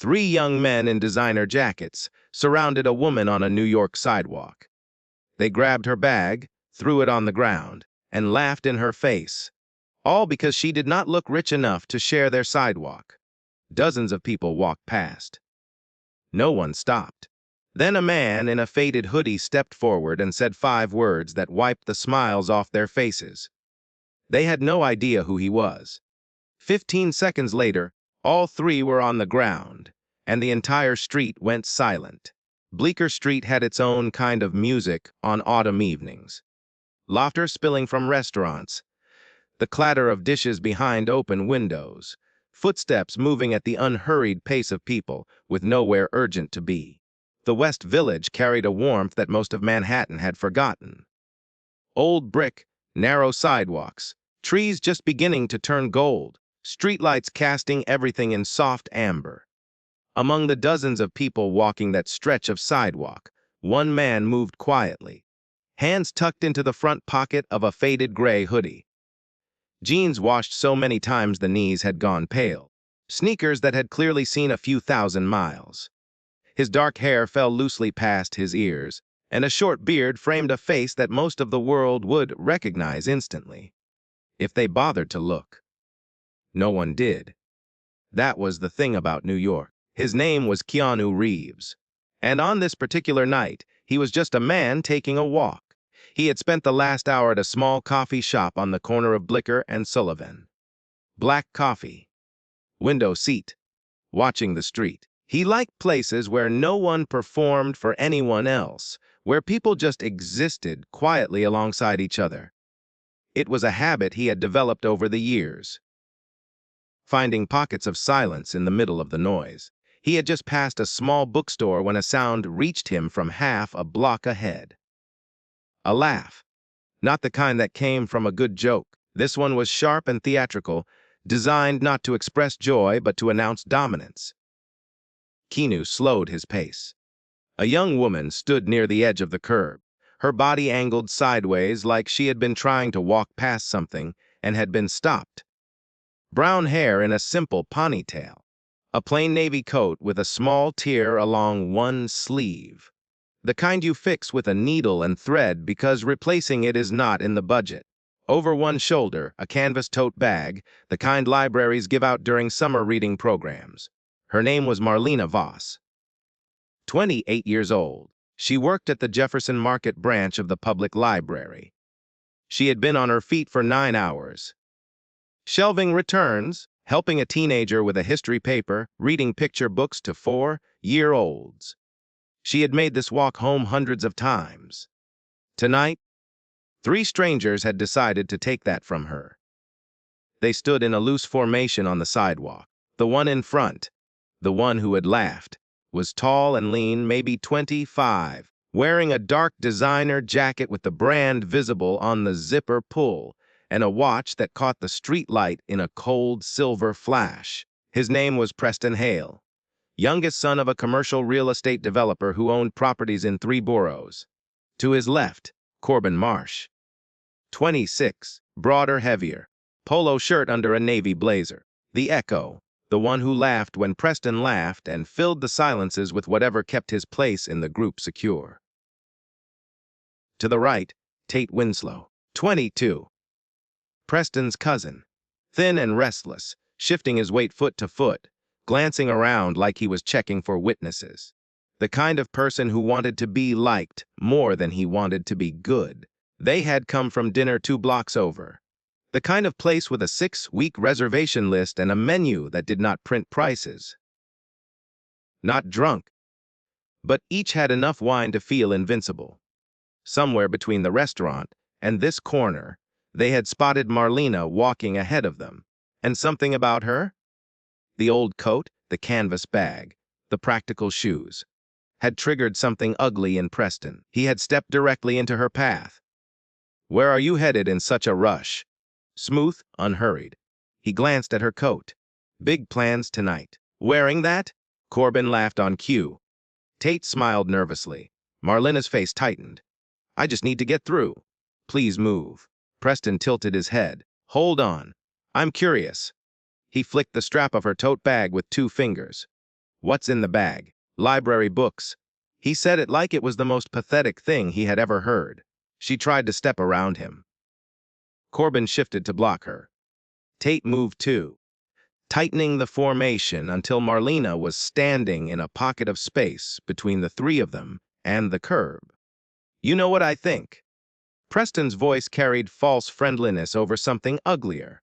Three young men in designer jackets surrounded a woman on a New York sidewalk. They grabbed her bag, threw it on the ground, and laughed in her face, all because she did not look rich enough to share their sidewalk. Dozens of people walked past. No one stopped. Then a man in a faded hoodie stepped forward and said 5 words that wiped the smiles off their faces. They had no idea who he was. 15 seconds later, all three were on the ground, and the entire street went silent. Bleecker Street had its own kind of music on autumn evenings. Laughter spilling from restaurants, the clatter of dishes behind open windows, footsteps moving at the unhurried pace of people with nowhere urgent to be. The West Village carried a warmth that most of Manhattan had forgotten. Old brick, narrow sidewalks, trees just beginning to turn gold, streetlights casting everything in soft amber. Among the dozens of people walking that stretch of sidewalk, one man moved quietly, hands tucked into the front pocket of a faded gray hoodie. Jeans washed so many times the knees had gone pale, sneakers that had clearly seen a few thousand miles. His dark hair fell loosely past his ears, and a short beard framed a face that most of the world would recognize instantly, if they bothered to look. No one did. That was the thing about New York. His name was Keanu Reeves, and on this particular night, he was just a man taking a walk. He had spent the last hour at a small coffee shop on the corner of Bleecker and Sullivan. Black coffee, window seat, watching the street. He liked places where no one performed for anyone else, where people just existed quietly alongside each other. It was a habit he had developed over the years, finding pockets of silence in the middle of the noise. He had just passed a small bookstore when a sound reached him from half a block ahead. A laugh. Not the kind that came from a good joke. This one was sharp and theatrical, designed not to express joy but to announce dominance. Keanu slowed his pace. A young woman stood near the edge of the curb, her body angled sideways like she had been trying to walk past something and had been stopped. Brown hair in a simple ponytail, a plain navy coat with a small tear along one sleeve. The kind you fix with a needle and thread because replacing it is not in the budget. Over one shoulder, a canvas tote bag, the kind libraries give out during summer reading programs. Her name was Marlena Voss. 28 years old, she worked at the Jefferson Market branch of the public library. She had been on her feet for 9 hours, shelving returns, helping a teenager with a history paper, reading picture books to 4-year-olds. She had made this walk home hundreds of times. Tonight, 3 strangers had decided to take that from her. They stood in a loose formation on the sidewalk. The one in front, the one who had laughed, was tall and lean, maybe 25, wearing a dark designer jacket with the brand visible on the zipper pull and a watch that caught the street light in a cold silver flash. His name was Preston Hale, youngest son of a commercial real estate developer who owned properties in 3 boroughs. To his left, Corbin Marsh, 26, broader, heavier, polo shirt under a navy blazer. The echo, the one who laughed when Preston laughed and filled the silences with whatever kept his place in the group secure. To the right, Tate Winslow, 22, Preston's cousin, thin and restless, shifting his weight foot to foot, glancing around like he was checking for witnesses. The kind of person who wanted to be liked more than he wanted to be good. They had come from dinner 2 blocks over. The kind of place with a 6-week reservation list and a menu that did not print prices. Not drunk, but each had enough wine to feel invincible. Somewhere between the restaurant and this corner, they had spotted Marlena walking ahead of them. And something about her, the old coat, the canvas bag, the practical shoes, had triggered something ugly in Preston. He had stepped directly into her path. "Where are you headed in such a rush?" Smooth, unhurried. He glanced at her coat. "Big plans tonight." "Wearing that?" Corbin laughed on cue. Tate smiled nervously. Marlena's face tightened. "I just need to get through. Please move." Preston tilted his head. "Hold on. I'm curious." He flicked the strap of her tote bag with 2 fingers. What's in the bag? Library books. He said it like it was the most pathetic thing he had ever heard. She tried to step around him. Corbin shifted to block her. Tate moved too, tightening the formation until Marlena was standing in a pocket of space between the three of them and the curb. You know what I think? Preston's voice carried false friendliness over something uglier.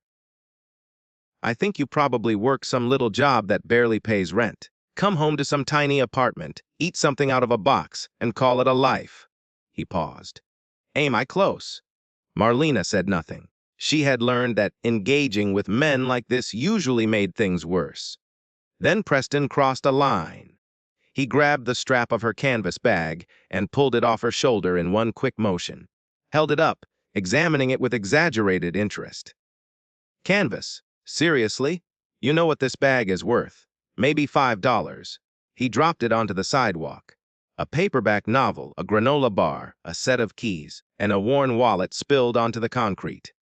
I think you probably work some little job that barely pays rent. Come home to some tiny apartment, eat something out of a box, and call it a life. He paused. Am I close? Marlena said nothing. She had learned that engaging with men like this usually made things worse. Then Preston crossed a line. He grabbed the strap of her canvas bag and pulled it off her shoulder in one quick motion. Held it up, examining it with exaggerated interest. Canvas? Seriously? You know what this bag is worth? Maybe $5. He dropped it onto the sidewalk. A paperback novel, a granola bar, a set of keys, and a worn wallet spilled onto the concrete.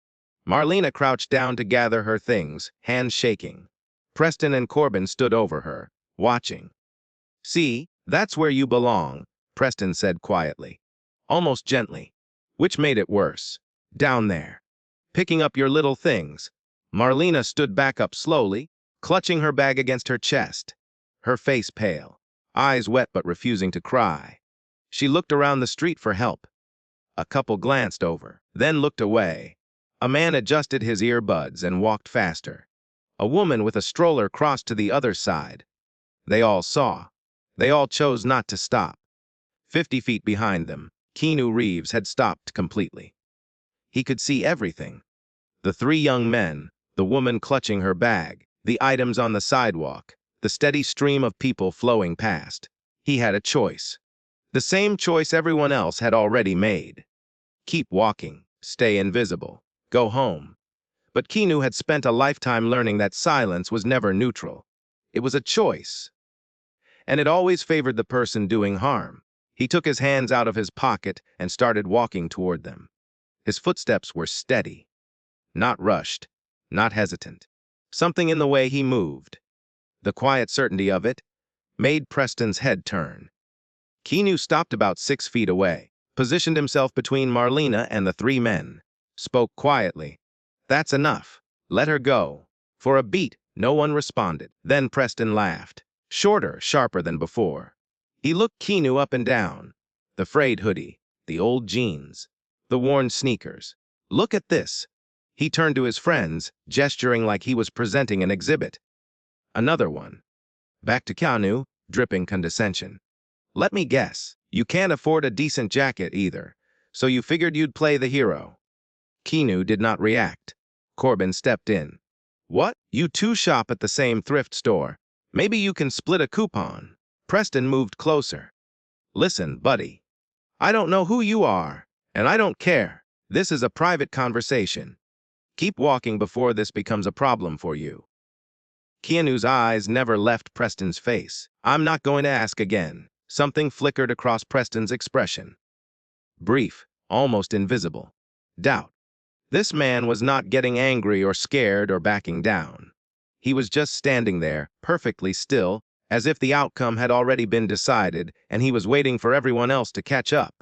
Marlena crouched down to gather her things, hands shaking. Preston and Corbin stood over her, watching. See, that's where you belong, Preston said quietly, almost gently, which made it worse. Down there. Picking up your little things. Marlena stood back up slowly, clutching her bag against her chest, her face pale, eyes wet but refusing to cry. She looked around the street for help. A couple glanced over, then looked away. A man adjusted his earbuds and walked faster. A woman with a stroller crossed to the other side. They all saw. They all chose not to stop. 50 feet behind them, Keanu Reeves had stopped completely. He could see everything. The three young men, the woman clutching her bag, the items on the sidewalk, the steady stream of people flowing past. He had a choice. The same choice everyone else had already made. Keep walking, stay invisible, go home. But Keanu had spent a lifetime learning that silence was never neutral. It was a choice. And it always favored the person doing harm. He took his hands out of his pocket and started walking toward them. His footsteps were steady, not rushed, not hesitant. Something in the way he moved, the quiet certainty of it, made Preston's head turn. Keanu stopped about 6 feet away, positioned himself between Marlena and the three men, spoke quietly. That's enough. Let her go. For a beat, no one responded. Then Preston laughed, shorter, sharper than before. He looked Keanu up and down. The frayed hoodie, the old jeans, the worn sneakers. Look at this. He turned to his friends, gesturing like he was presenting an exhibit. Another one. Back to Keanu, dripping condescension. Let me guess, you can't afford a decent jacket either, so you figured you'd play the hero. Keanu did not react. Corbin stepped in. What? You two shop at the same thrift store. Maybe you can split a coupon. Preston moved closer. Listen, buddy. I don't know who you are, and I don't care. This is a private conversation. Keep walking before this becomes a problem for you. Keanu's eyes never left Preston's face. I'm not going to ask again. Something flickered across Preston's expression. Brief, almost invisible. Doubt. This man was not getting angry or scared or backing down. He was just standing there, perfectly still, as if the outcome had already been decided and he was waiting for everyone else to catch up.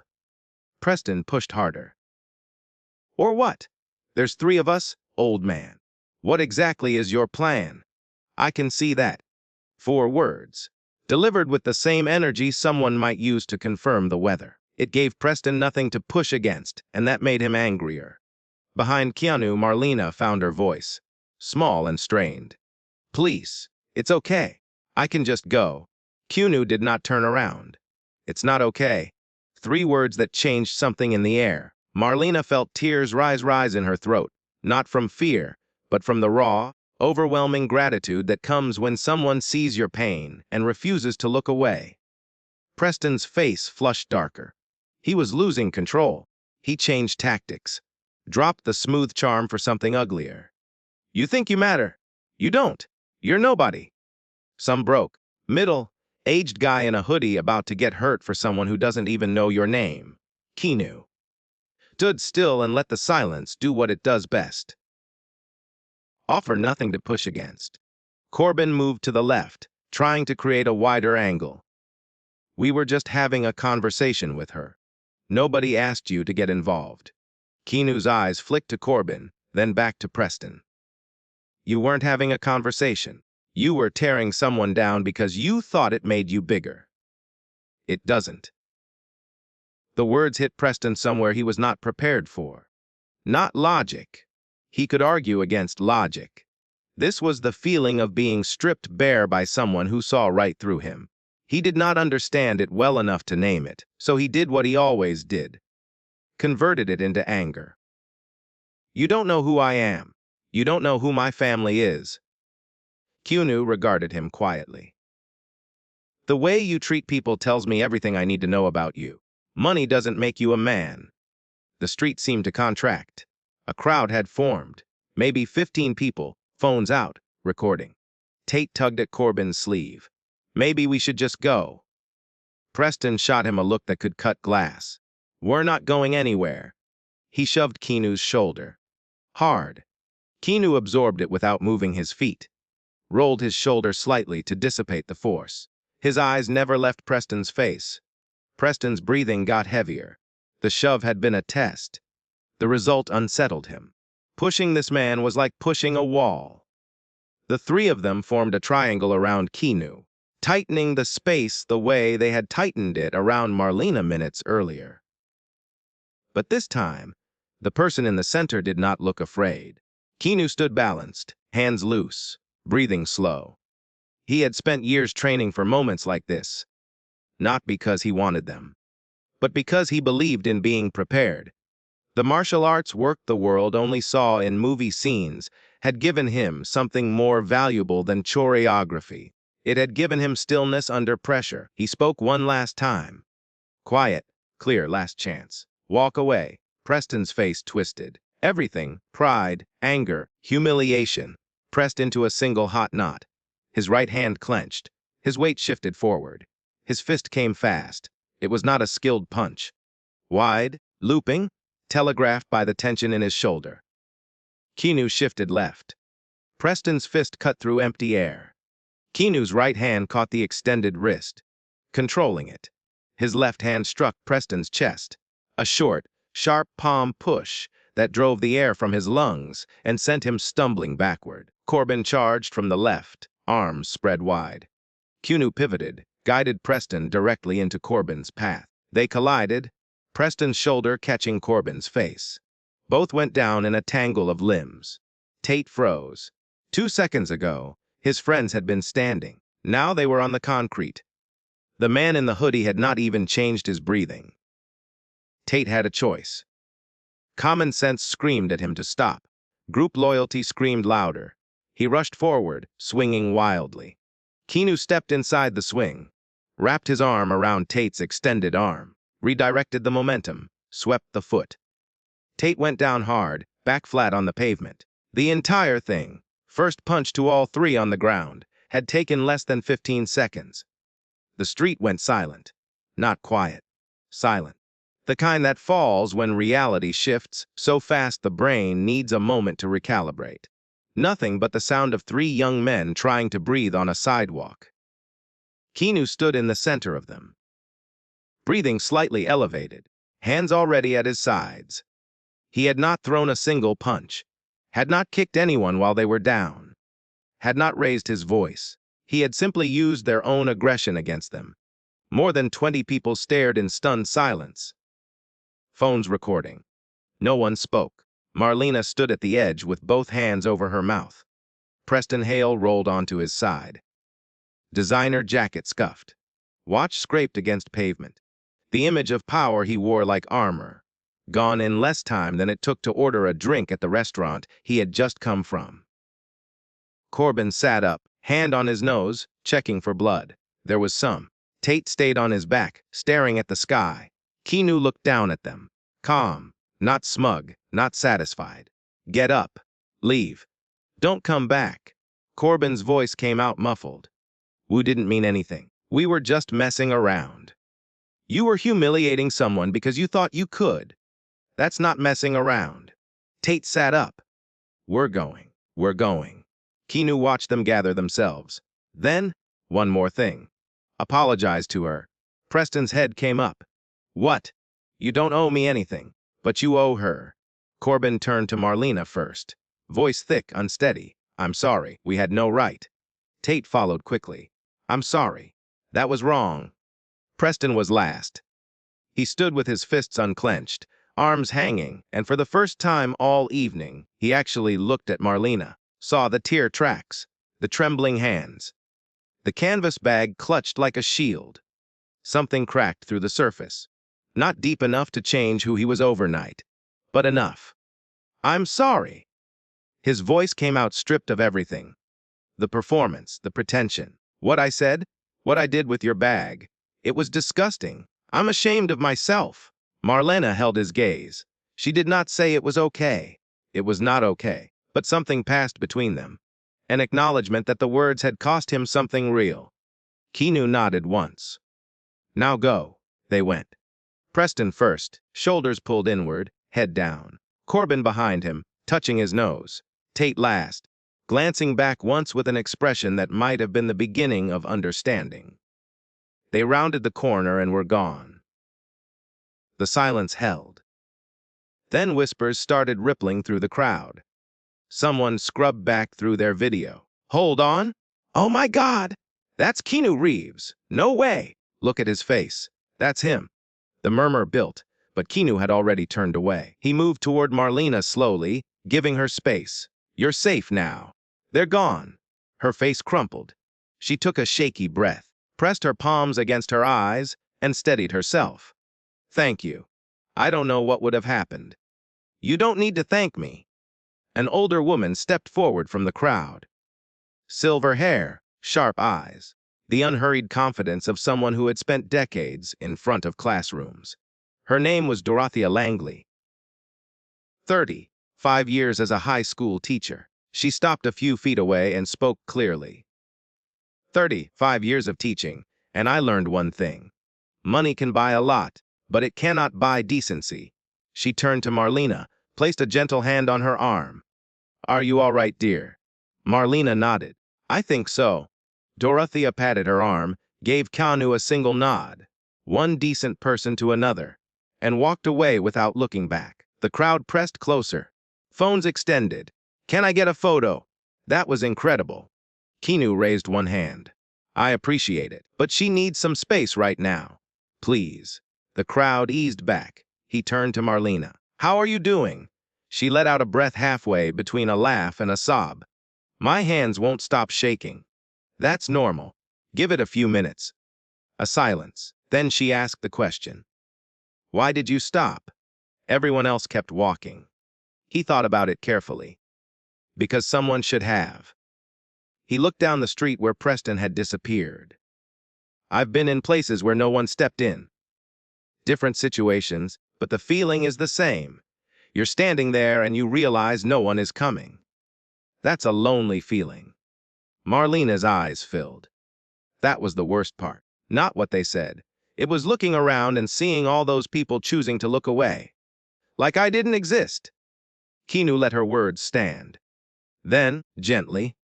Preston pushed harder. Or what? There's 3 of us, old man. What exactly is your plan? I can see that. 4 words, delivered with the same energy someone might use to confirm the weather. It gave Preston nothing to push against, and that made him angrier. Behind Keanu, Marlena found her voice, small and strained. Please, it's okay. I can just go. Keanu did not turn around. It's not okay. 3 words that changed something in the air. Marlena felt tears rise in her throat, not from fear, but from the raw, overwhelming gratitude that comes when someone sees your pain and refuses to look away. Preston's face flushed darker. He was losing control. He changed tactics, dropped the smooth charm for something uglier. You think you matter. You don't. You're nobody. Some broke, middle-aged guy in a hoodie about to get hurt for someone who doesn't even know your name. Keanu stood still and let the silence do what it does best. Offer nothing to push against. Corbin moved to the left, trying to create a wider angle. We were just having a conversation with her. Nobody asked you to get involved. Keanu's eyes flicked to Corbin, then back to Preston. You weren't having a conversation. You were tearing someone down because you thought it made you bigger. It doesn't. The words hit Preston somewhere he was not prepared for. Not logic. He could argue against logic. This was the feeling of being stripped bare by someone who saw right through him. He did not understand it well enough to name it, so he did what he always did. Converted it into anger. You don't know who I am. You don't know who my family is. Keanu regarded him quietly. The way you treat people tells me everything I need to know about you. Money doesn't make you a man. The street seemed to contract. A crowd had formed. Maybe 15 people, phones out, recording. Tate tugged at Corbin's sleeve. Maybe we should just go. Preston shot him a look that could cut glass. We're not going anywhere. He shoved Keanu's shoulder. Hard. Keanu absorbed it without moving his feet. Rolled his shoulder slightly to dissipate the force. His eyes never left Preston's face. Preston's breathing got heavier. The shove had been a test. The result unsettled him. Pushing this man was like pushing a wall. The three of them formed a triangle around Keanu, tightening the space the way they had tightened it around Marlena minutes earlier. But this time, the person in the center did not look afraid. Keanu stood balanced, hands loose, breathing slow. He had spent years training for moments like this, not because he wanted them, but because he believed in being prepared. The martial arts work the world only saw in movie scenes had given him something more valuable than choreography. It had given him stillness under pressure. He spoke one last time. Quiet, clear, last chance. Walk away. Preston's face twisted. Everything, pride, anger, humiliation, pressed into a single hot knot. His right hand clenched. His weight shifted forward. His fist came fast. It was not a skilled punch. Wide, looping, telegraphed by the tension in his shoulder. Keanu shifted left. Preston's fist cut through empty air. Keanu's right hand caught the extended wrist, controlling it. His left hand struck Preston's chest. A short, sharp palm push that drove the air from his lungs and sent him stumbling backward. Corbin charged from the left, arms spread wide. Keanu pivoted, guided Preston directly into Corbin's path. They collided, Preston's shoulder catching Corbin's face. Both went down in a tangle of limbs. Tate froze. 2 seconds ago, his friends had been standing. Now they were on the concrete. The man in the hoodie had not even changed his breathing. Tate had a choice. Common sense screamed at him to stop. Group loyalty screamed louder. He rushed forward, swinging wildly. Keanu stepped inside the swing, wrapped his arm around Tate's extended arm, redirected the momentum, swept the foot. Tate went down hard, back flat on the pavement. The entire thing, first punch to all three on the ground, had taken less than 15 seconds. The street went silent. Not quiet. Silent. The kind that falls when reality shifts so fast the brain needs a moment to recalibrate. Nothing but the sound of 3 young men trying to breathe on a sidewalk. Keanu stood in the center of them, breathing slightly elevated, hands already at his sides. He had not thrown a single punch, had not kicked anyone while they were down, had not raised his voice. He had simply used their own aggression against them. More than 20 people stared in stunned silence. Phones recording. No one spoke. Marlena stood at the edge with both hands over her mouth. Preston Hale rolled onto his side. Designer jacket scuffed. Watch scraped against pavement. The image of power he wore like armor. Gone in less time than it took to order a drink at the restaurant he had just come from. Corbin sat up, hand on his nose, checking for blood. There was some. Tate stayed on his back, staring at the sky. Keanu looked down at them. Calm, not smug, not satisfied. Get up. Leave. Don't come back. Corbin's voice came out muffled. We didn't mean anything. We were just messing around. You were humiliating someone because you thought you could. That's not messing around. Tate sat up. We're going. We're going. Keanu watched them gather themselves. Then, One more thing. Apologize to her. Preston's head came up. What? You don't owe me anything, but you owe her. Corbin turned to Marlena first. Voice thick, unsteady. I'm sorry, we had no right. Tate followed quickly. I'm sorry. That was wrong. Preston was last. He stood with his fists unclenched, arms hanging, and for the first time all evening, he actually looked at Marlena, saw the tear tracks, the trembling hands. The canvas bag clutched like a shield. Something cracked through the surface. Not deep enough to change who he was overnight, but enough. I'm sorry. His voice came out stripped of everything. The performance, the pretension. What I said, what I did with your bag. It was disgusting. I'm ashamed of myself. Marlena held his gaze. She did not say it was okay. It was not okay, but something passed between them. An acknowledgement that the words had cost him something real. Keanu nodded once. Now go. They went. Preston first, shoulders pulled inward, head down. Corbin behind him, touching his nose. Tate last, glancing back once with an expression that might have been the beginning of understanding. They rounded the corner and were gone. The silence held. Then whispers started rippling through the crowd. Someone scrubbed back through their video. Hold on. Oh my God! That's Keanu Reeves. No way! Look at his face. That's him. The murmur built, but Keanu had already turned away. He moved toward Marlena slowly, giving her space. You're safe now. They're gone. Her face crumpled. She took a shaky breath, pressed her palms against her eyes, and steadied herself. Thank you. I don't know what would have happened. You don't need to thank me. An older woman stepped forward from the crowd. Silver hair, sharp eyes, the unhurried confidence of someone who had spent decades in front of classrooms. Her name was Dorothea Langley. 30, 5 years as a high school teacher. She stopped a few feet away and spoke clearly. 35 years of teaching, and I learned one thing. Money can buy a lot, but it cannot buy decency. She turned to Marlena, placed a gentle hand on her arm. Are you all right, dear? Marlena nodded. I think so. Dorothea patted her arm, gave Keanu a single nod, one decent person to another, and walked away without looking back. The crowd pressed closer. Phones extended. Can I get a photo? That was incredible. Keanu raised one hand. I appreciate it, but she needs some space right now. Please. The crowd eased back. He turned to Marlena. How are you doing? She let out a breath halfway between a laugh and a sob. My hands won't stop shaking. That's normal. Give it a few minutes. A silence. Then she asked the question. Why did you stop? Everyone else kept walking. He thought about it carefully. Because someone should have. He looked down the street where Preston had disappeared. I've been in places where no one stepped in. Different situations, but the feeling is the same. You're standing there and you realize no one is coming. That's a lonely feeling. Marlena's eyes filled. That was the worst part. Not what they said. It was looking around and seeing all those people choosing to look away. Like I didn't exist. Keanu let her words stand. Then, gently,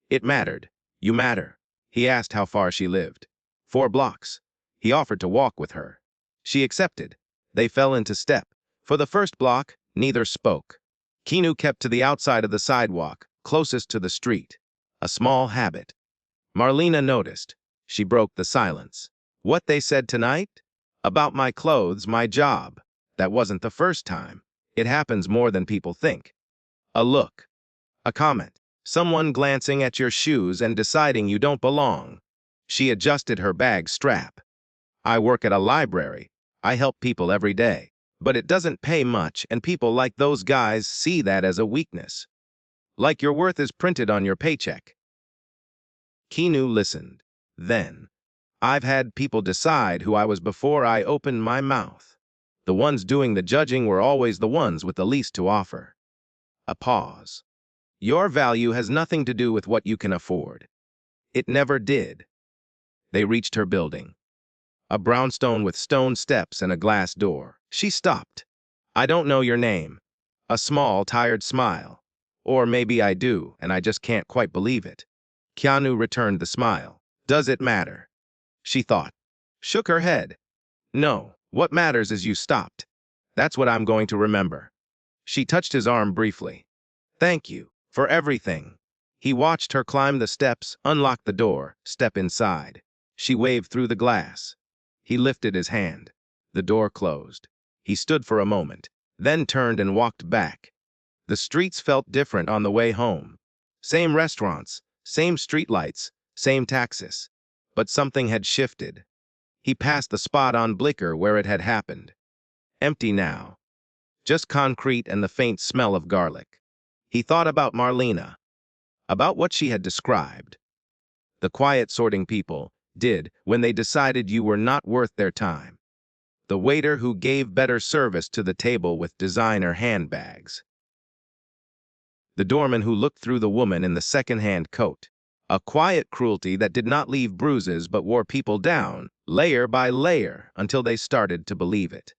it mattered. You matter. He asked how far she lived. 4 blocks. He offered to walk with her. She accepted. They fell into step. For the first block, neither spoke. Keanu kept to the outside of the sidewalk, closest to the street. A small habit. Marlena noticed. She broke the silence. What they said tonight? About my clothes, my job. That wasn't the first time. It happens more than people think. A look. A comment. Someone glancing at your shoes and deciding you don't belong. She adjusted her bag strap. I work at a library. I help people every day. But it doesn't pay much, and people like those guys see that as a weakness. Like your worth is printed on your paycheck. Keanu listened. Then, I've had people decide who I was before I opened my mouth. The ones doing the judging were always the ones with the least to offer. A pause. Your value has nothing to do with what you can afford. It never did. They reached her building. A brownstone with stone steps and a glass door. She stopped. I don't know your name. A small, tired smile. Or maybe I do, and I just can't quite believe it. Keanu returned the smile. Does it matter? She thought. Shook her head. No, what matters is you stopped. That's what I'm going to remember. She touched his arm briefly. Thank you, for everything. He watched her climb the steps, unlock the door, step inside. She waved through the glass. He lifted his hand. The door closed. He stood for a moment, then turned and walked back. The streets felt different on the way home. Same restaurants, same streetlights, same taxis. But something had shifted. He passed the spot on Bleecker where it had happened. Empty now. Just concrete and the faint smell of garlic. He thought about Marlena, about what she had described. The quiet sorting people did when they decided you were not worth their time. The waiter who gave better service to the table with designer handbags. The doorman who looked through the woman in the second-hand coat. A quiet cruelty that did not leave bruises but wore people down, layer by layer, until they started to believe it.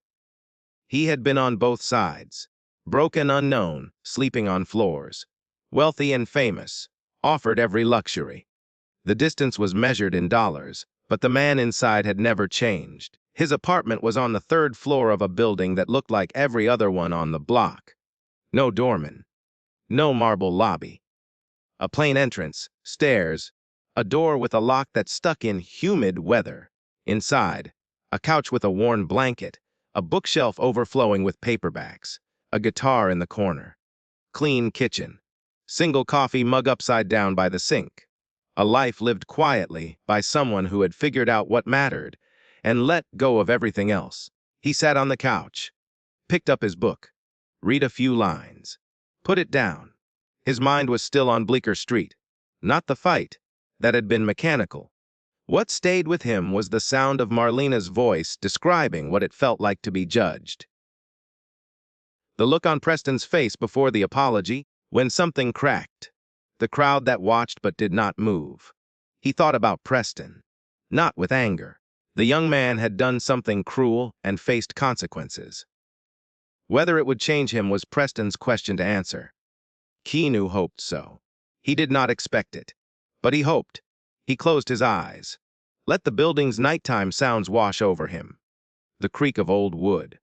He had been on both sides. Broke and unknown, sleeping on floors. Wealthy and famous, offered every luxury. The distance was measured in dollars, but the man inside had never changed. His apartment was on the third floor of a building that looked like every other one on the block. No doorman. No marble lobby. A plain entrance, stairs, a door with a lock that stuck in humid weather. Inside, a couch with a worn blanket, a bookshelf overflowing with paperbacks, a guitar in the corner. Clean kitchen. Single coffee mug upside down by the sink. A life lived quietly by someone who had figured out what mattered and let go of everything else. He sat on the couch, picked up his book, read a few lines, put it down. His mind was still on Bleecker Street, not the fight that had been mechanical. What stayed with him was the sound of Marlena's voice describing what it felt like to be judged. The look on Preston's face before the apology, when something cracked. The crowd that watched but did not move. He thought about Preston, not with anger. The young man had done something cruel and faced consequences. Whether it would change him was Preston's question to answer. Keanu hoped so. He did not expect it, but he hoped. He closed his eyes. Let the building's nighttime sounds wash over him. The creak of old wood,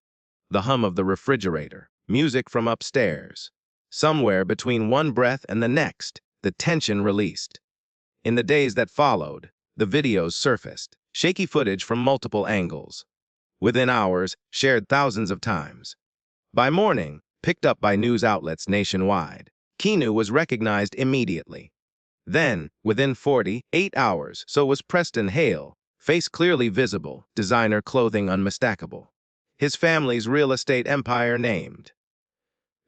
the hum of the refrigerator, music from upstairs. Somewhere between one breath and the next, the tension released. In the days that followed, the videos surfaced, shaky footage from multiple angles. Within hours, shared thousands of times. By morning, picked up by news outlets nationwide. Keanu was recognized immediately. Then, within 48 hours, so was Preston Hale, face clearly visible, designer clothing unmistakable. His family's real estate empire named.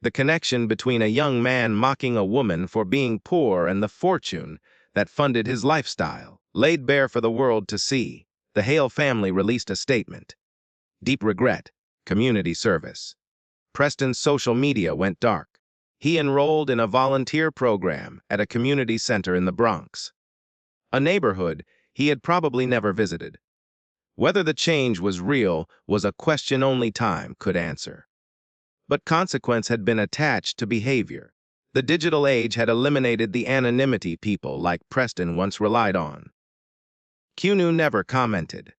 The connection between a young man mocking a woman for being poor and the fortune that funded his lifestyle, laid bare for the world to see. The Hale family released a statement. Deep regret, community service. Preston's social media went dark. He enrolled in a volunteer program at a community center in the Bronx, a neighborhood he had probably never visited. Whether the change was real was a question only time could answer. But consequence had been attached to behavior. The digital age had eliminated the anonymity people like Preston once relied on. Keanu never commented.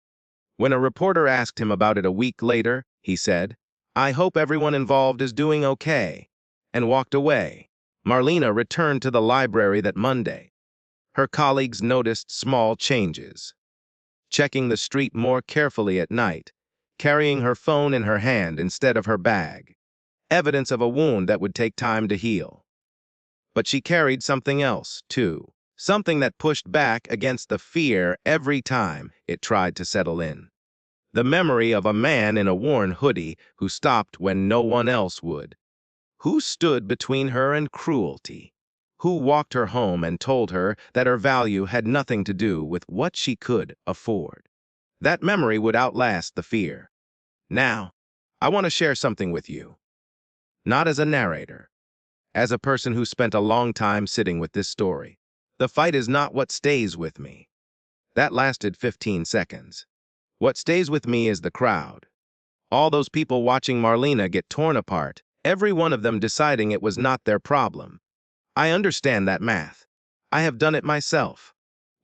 When a reporter asked him about it a week later, he said, "I hope everyone involved is doing okay," and walked away. Marlena returned to the library that Monday. Her colleagues noticed small changes. Checking the street more carefully at night, carrying her phone in her hand instead of her bag. Evidence of a wound that would take time to heal. But she carried something else, too. Something that pushed back against the fear every time it tried to settle in. The memory of a man in a worn hoodie who stopped when no one else would. Who stood between her and cruelty? Who walked her home and told her that her value had nothing to do with what she could afford? That memory would outlast the fear. Now, I want to share something with you. Not as a narrator, as a person who spent a long time sitting with this story. The fight is not what stays with me. That lasted 15 seconds. What stays with me is the crowd. All those people watching Marlena get torn apart, every one of them deciding it was not their problem. I understand that math. I have done it myself.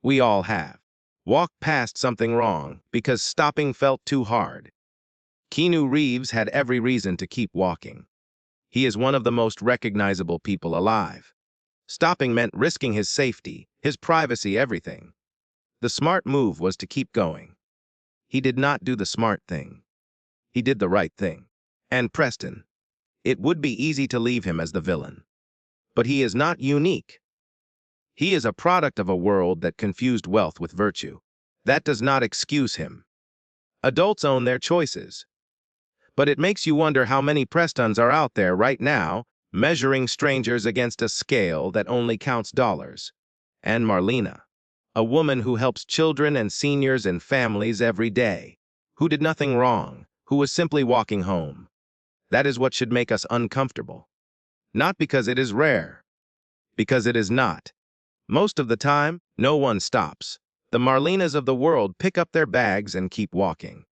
We all have. walked past something wrong because stopping felt too hard. Keanu Reeves had every reason to keep walking. He is one of the most recognizable people alive. Stopping meant risking his safety, his privacy, everything. The smart move was to keep going. He did not do the smart thing. He did the right thing. And Preston, it would be easy to leave him as the villain. But he is not unique. He is a product of a world that confused wealth with virtue. That does not excuse him. Adults own their choices. But it makes you wonder how many Prestons are out there right now, measuring strangers against a scale that only counts dollars. And Marlena, a woman who helps children and seniors and families every day, who did nothing wrong, who was simply walking home. That is what should make us uncomfortable. Not because it is rare, because it is not. Most of the time, no one stops. The Marlenas of the world pick up their bags and keep walking.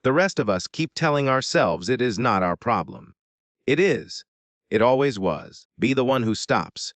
The rest of us keep telling ourselves it is not our problem. It is. It always was. Be the one who stops.